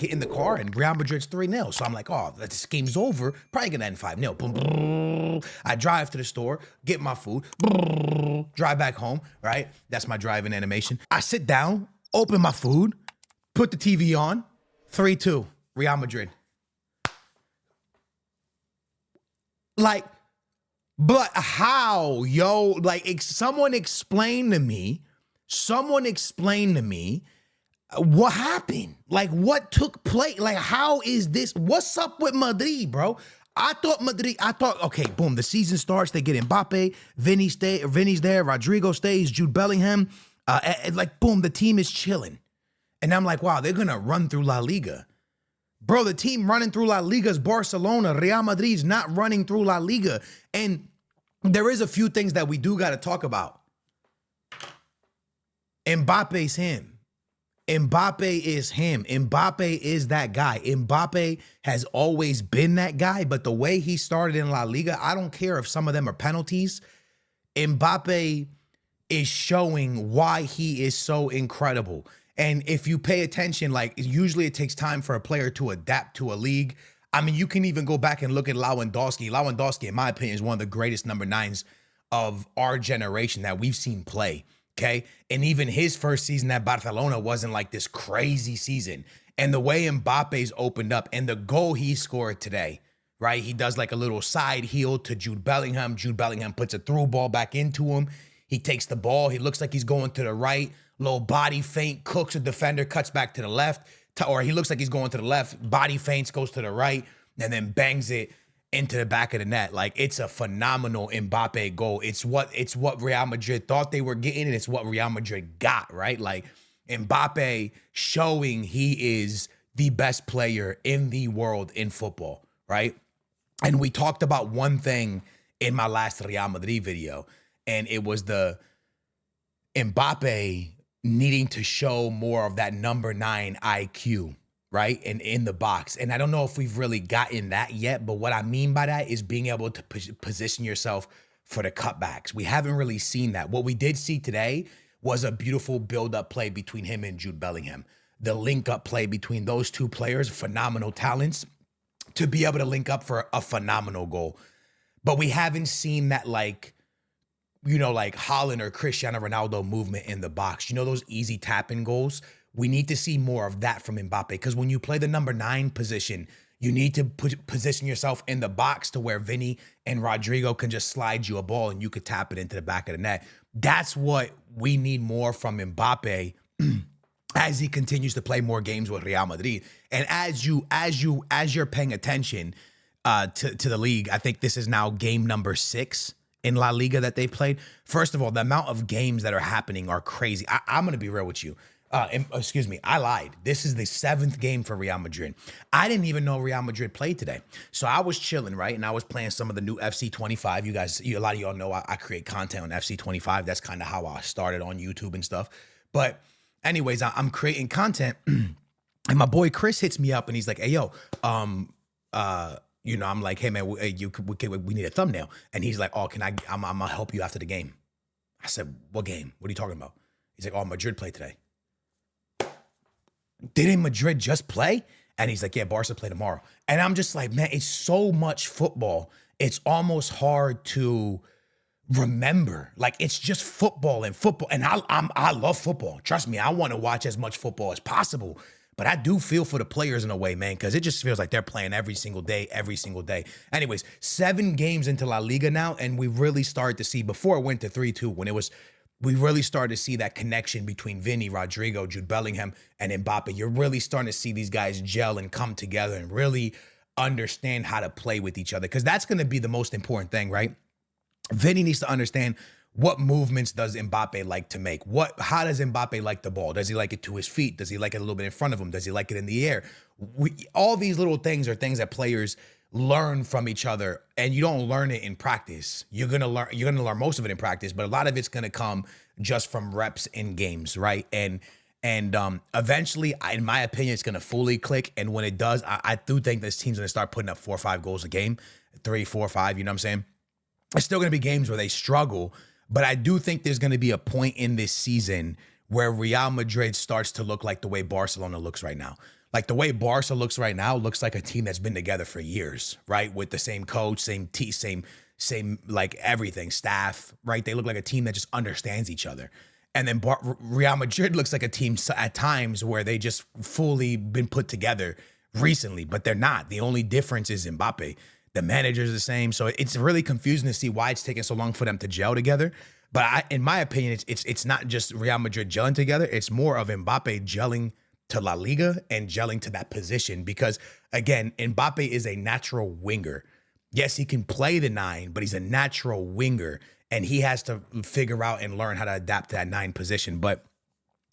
get in the car and Real Madrid's 3-0. So I'm like, oh, this game's over. Probably gonna end 5-0. Boom, boom. I drive to the store, get my food, drive back home, right? That's my driving animation. I sit down, open my food, put the TV on, 3-2, Real Madrid. Like, but how, yo? Like, someone explain to me what happened? Like, what took place? Like, how is this? What's up with Madrid, bro? I thought, okay, boom, the season starts, they get Mbappe, Vinny's there, Rodrygo stays, Jude Bellingham, like, boom, the team is chilling. And I'm like, wow, they're gonna run through La Liga. Bro, the team running through La Liga is Barcelona. Real Madrid's not running through La Liga. And there is a few things that we do gotta talk about. Mbappe's him. Mbappe is him. Mbappe is that guy. Mbappe has always been that guy, but the way he started in La Liga, I don't care if some of them are penalties. Mbappe is showing why he is so incredible. And if you pay attention, like, usually it takes time for a player to adapt to a league. I mean, you can even go back and look at Lewandowski. Lewandowski, in my opinion, is one of the greatest number 9s of our generation that we've seen play. Okay. And even his first season at Barcelona wasn't like this crazy season. And the way Mbappe's opened up and the goal he scored today, right? He does like a little side heel to Jude Bellingham. Jude Bellingham puts a through ball back into him. He takes the ball. He looks like he's going to the right. Little body feint, cooks a defender, cuts back to the left. Or he looks like he's going to the left. Body feints, goes to the right, and then bangs it into the back of the net. Like, it's a phenomenal Mbappe goal. It's what Real Madrid thought they were getting, and it's what Real Madrid got, right? Like, Mbappe showing he is the best player in the world in football, right? And we talked about one thing in my last Real Madrid video, and it was the Mbappe needing to show more of that number 9 IQ, right? And in the box. And I don't know if we've really gotten that yet, but what I mean by that is being able to position yourself for the cutbacks. We haven't really seen that. What we did see today was a beautiful build-up play between him and Jude Bellingham. The link-up play between those two players, phenomenal talents, to be able to link up for a phenomenal goal. But we haven't seen that, like, you know, like Haaland or Cristiano Ronaldo movement in the box. You know, those easy tap-in goals? We need to see more of that from Mbappe, because when you play the number 9 position, you need to position yourself in the box to where Vinny and Rodrygo can just slide you a ball and you could tap it into the back of the net. That's what we need more from Mbappe as he continues to play more games with Real Madrid. And as you're paying attention to the league, I think this is now game number 6 in La Liga that they've played. First of all, the amount of games that are happening are crazy. I'm going to be real with you. Excuse me, I lied. This is the 7th game for Real Madrid. I didn't even know Real Madrid played today. So I was chilling, right? And I was playing some of the new FC25. You guys, a lot of y'all know I create content on FC25. That's kind of how I started on YouTube and stuff. But anyways, I'm creating content and my boy Chris hits me up and he's like, hey, yo, you know, I'm like, hey man, we need a thumbnail. And he's like, oh, I'm gonna help you after the game. I said, what game? What are you talking about? He's like, oh, Madrid played today. Didn't Madrid just play? And he's like, yeah, Barca play tomorrow. And I'm just like, man, it's so much football. It's almost hard to remember. Like, it's just football and football. And I love football. Trust me, I want to watch as much football as possible. But I do feel for the players in a way, man, because it just feels like they're playing every single day. Anyways, 7 games into La Liga now, and we really started to see, before it went to 3-2, we really started to see that connection between Vinny, Rodrygo, Jude Bellingham, and Mbappe. You're really starting to see these guys gel and come together and really understand how to play with each other, because that's going to be the most important thing, right? Vinny needs to understand, what movements does Mbappe like to make? How does Mbappe like the ball? Does he like it to his feet? Does he like it a little bit in front of him? Does he like it in the air? All these little things are things that players learn from each other, and you don't learn it in practice. You're gonna learn most of it in practice, but a lot of it's gonna come just from reps in games, right? And eventually, in my opinion, it's gonna fully click. And when it does, I do think this team's gonna start putting up 4 or 5 goals a game, 3, 4, 5. You know what I'm saying? It's still gonna be games where they struggle, but I do think there's gonna be a point in this season where Real Madrid starts to look like the way Barcelona looks right now. Like the way Barca looks right now looks like a team that's been together for years, right? With the same coach, same like everything, staff, right? They look like a team that just understands each other. And then Real Madrid looks like a team at times where they just fully been put together recently, but they're not. The only difference is Mbappe. The manager's the same, so it's really confusing to see why it's taking so long for them to gel together. But in my opinion, it's not just Real Madrid gelling together. It's more of Mbappe gelling to La Liga and gelling to that position because, again, Mbappe is a natural winger. Yes, he can play the 9, but he's a natural winger, and he has to figure out and learn how to adapt to that 9 position. But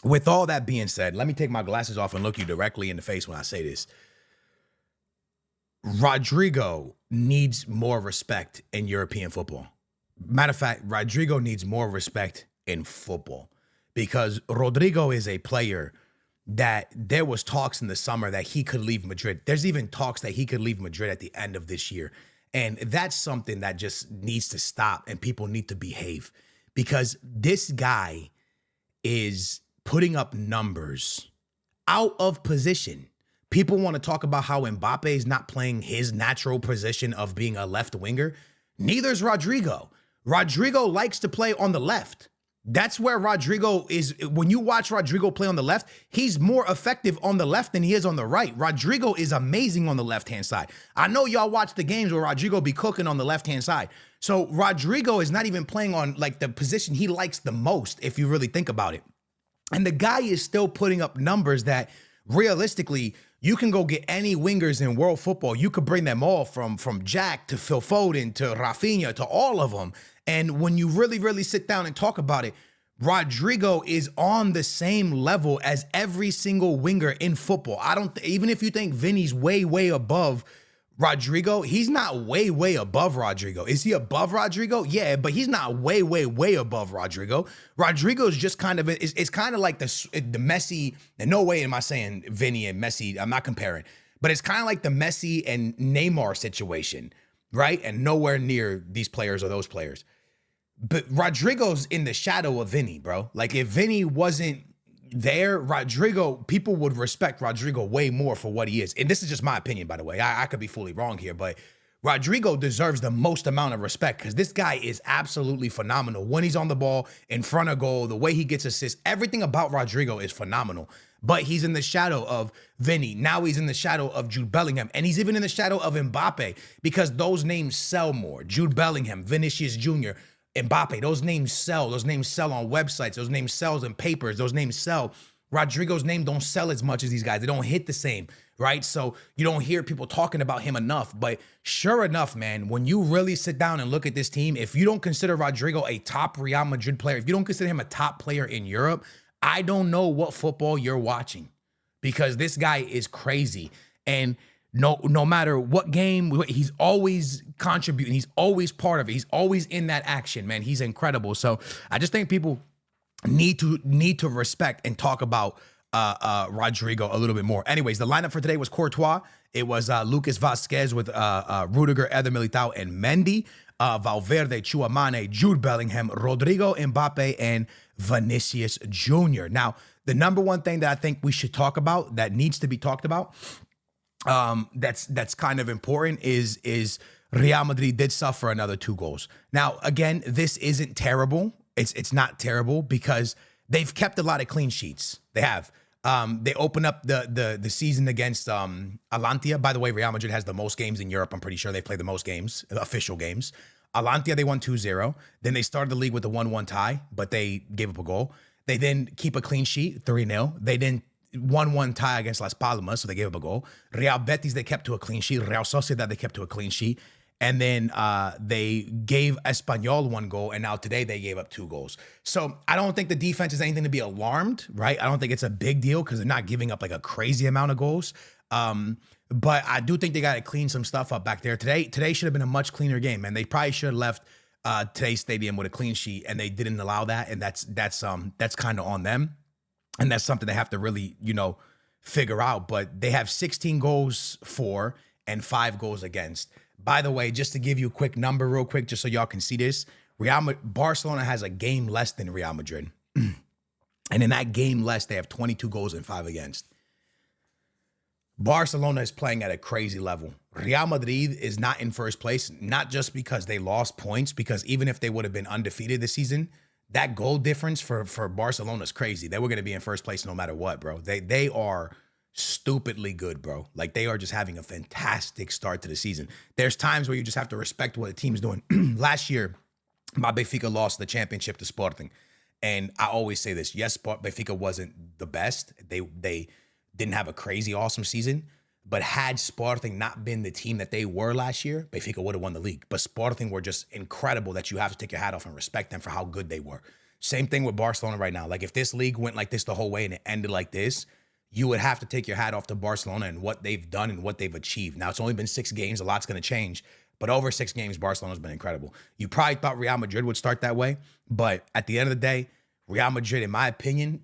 with all that being said, let me take my glasses off and look you directly in the face when I say this. Rodrygo needs more respect in European football. Matter of fact, Rodrygo needs more respect in football because Rodrygo is a player that there was talks in the summer that he could leave Madrid. There's even talks that he could leave Madrid at the end of this year. And that's something that just needs to stop and people need to behave because this guy is putting up numbers out of position. People want to talk about how Mbappe is not playing his natural position of being a left winger. Neither is Rodrygo. Rodrygo likes to play on the left. That's where Rodrygo is. When you watch Rodrygo play on the left, he's more effective on the left than he is on the right. Rodrygo is amazing on the left-hand side. I know y'all watch the games where Rodrygo be cooking on the left-hand side. So Rodrygo is not even playing on like the position he likes the most, if you really think about it. And the guy is still putting up numbers that realistically, you can go get any wingers in world football. You could bring them all from Jack to Phil Foden to Rafinha to all of them. And when you really, really sit down and talk about it, Rodrygo is on the same level as every single winger in football. Even if you think Vinny's way, way above Rodrygo, he's not way, way above Rodrygo. Is he above Rodrygo? Yeah, but he's not way, way, way above Rodrygo. Rodrygo is just kind of, it's kind of like the Messi, and no way am I saying Vinny and Messi, I'm not comparing, but it's kind of like the Messi and Neymar situation, right? And nowhere near these players or those players. But Rodrygo's in the shadow of Vinny, bro. Like if Vinny wasn't there, Rodrygo, people would respect Rodrygo way more for what he is. And this is just my opinion, by the way. I could be fully wrong here, but Rodrygo deserves the most amount of respect because this guy is absolutely phenomenal. When he's on the ball, in front of goal, the way he gets assists, everything about Rodrygo is phenomenal. But he's in the shadow of Vinny. Now he's in the shadow of Jude Bellingham. And he's even in the shadow of Mbappe because those names sell more. Jude Bellingham, Vinicius Jr., Mbappe, those names sell. Those names sell on websites. Those names sell in papers. Those names sell. Rodrygo's name don't sell as much as these guys. They don't hit the same, right? So you don't hear people talking about him enough. But sure enough, man, when you really sit down and look at this team, if you don't consider Rodrygo a top Real Madrid player, if you don't consider him a top player in Europe, I don't know what football you're watching because this guy is crazy. And no matter what game, he's always contributing. He's always part of it. He's always in that action, man. He's incredible. So I just think people need to respect and talk about Rodrygo a little bit more. Anyways, the lineup for today was Courtois. It was Lucas Vazquez with Rudiger, Eder Militao, and Mendy. Valverde, Tchouameni, Jude Bellingham, Rodrygo, Mbappe, and Vinicius Jr. Now, the number one thing that I think we should talk about that needs to be talked about that's kind of important is Real Madrid did suffer another 2 goals. Now, again, this isn't terrible. It's not terrible because they've kept a lot of clean sheets. They have. They open up the season against Alantia. By the way, Real Madrid has the most games in Europe. I'm pretty sure they play the most games, official games. Alantia, they won 2-0. Then they started the league with a 1-1 tie, but they gave up a goal. They then keep a clean sheet, 3-0. They then 1-1 tie against Las Palmas, so they gave up a goal. Real Betis, they kept to a clean sheet. Real Sociedad, they kept to a clean sheet. And then they gave Espanyol 1 goal, and now today they gave up 2 goals. So I don't think the defense is anything to be alarmed, right? I don't think it's a big deal because they're not giving up like a crazy amount of goals. But I do think they got to clean some stuff up back there. Today should have been a much cleaner game, and they probably should have left today's stadium with a clean sheet, and they didn't allow that, and that's kind of on them. And that's something they have to really, figure out. But they have 16 goals for and 5 goals against. By the way, just to give you a quick number real quick, just so y'all can see this, Barcelona has a game less than Real Madrid. And in that game less, they have 22 goals and 5 against. Barcelona is playing at a crazy level. Real Madrid is not in first place, not just because they lost points, because even if they would have been undefeated this season, that goal difference for Barcelona is crazy. They were going to be in first place no matter what, bro. They are stupidly good, bro. Like they are just having a fantastic start to the season. There's times where you just have to respect what the team's doing. Last year, my Benfica lost the championship to Sporting. And I always say this, yes, Benfica wasn't the best. They didn't have a crazy awesome season, but had Sporting not been the team that they were last year, Benfica would have won the league. But Sporting were just incredible that you have to take your hat off and respect them for how good they were. Same thing with Barcelona right now. Like if this league went like this the whole way and it ended like this, you would have to take your hat off to Barcelona and what they've done and what they've achieved. Now, it's only been 6 games. A lot's going to change. But over 6 games, Barcelona's been incredible. You probably thought Real Madrid would start that way. But at the end of the day, Real Madrid, in my opinion,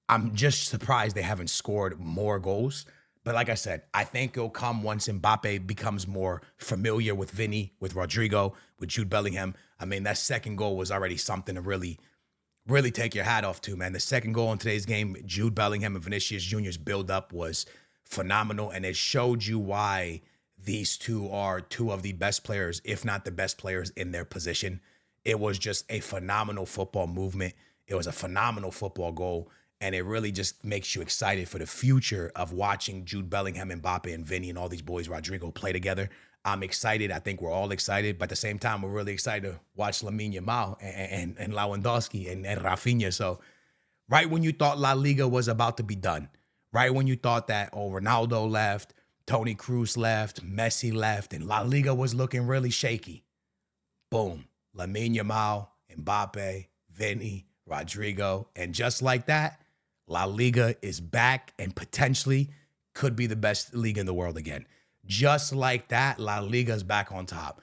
I'm just surprised they haven't scored more goals. But like I said, I think it'll come once Mbappe becomes more familiar with Vinny, with Rodrygo, with Jude Bellingham. I mean, that second goal was already something to really take your hat off to, man. The second goal in today's game, Jude Bellingham and Vinicius Jr.'s build-up was phenomenal, and it showed you why these two are two of the best players, if not the best players in their position. It was just a phenomenal football movement. It was a phenomenal football goal, and it really just makes you excited for the future of watching Jude Bellingham, Mbappe, and Vinny and all these boys, Rodrygo, play together. I'm excited. I think we're all excited, but at the same time, we're really excited to watch Lamine Yamal and Lewandowski and Rafinha. So right when you thought La Liga was about to be done, right when you thought that, oh, Ronaldo left, Toni Kroos left, Messi left, and La Liga was looking really shaky, boom, Lamine Yamal, Mbappe, Vinny, Rodrygo, and just like that, La Liga is back and potentially could be the best league in the world again. Just like that, La Liga is back on top.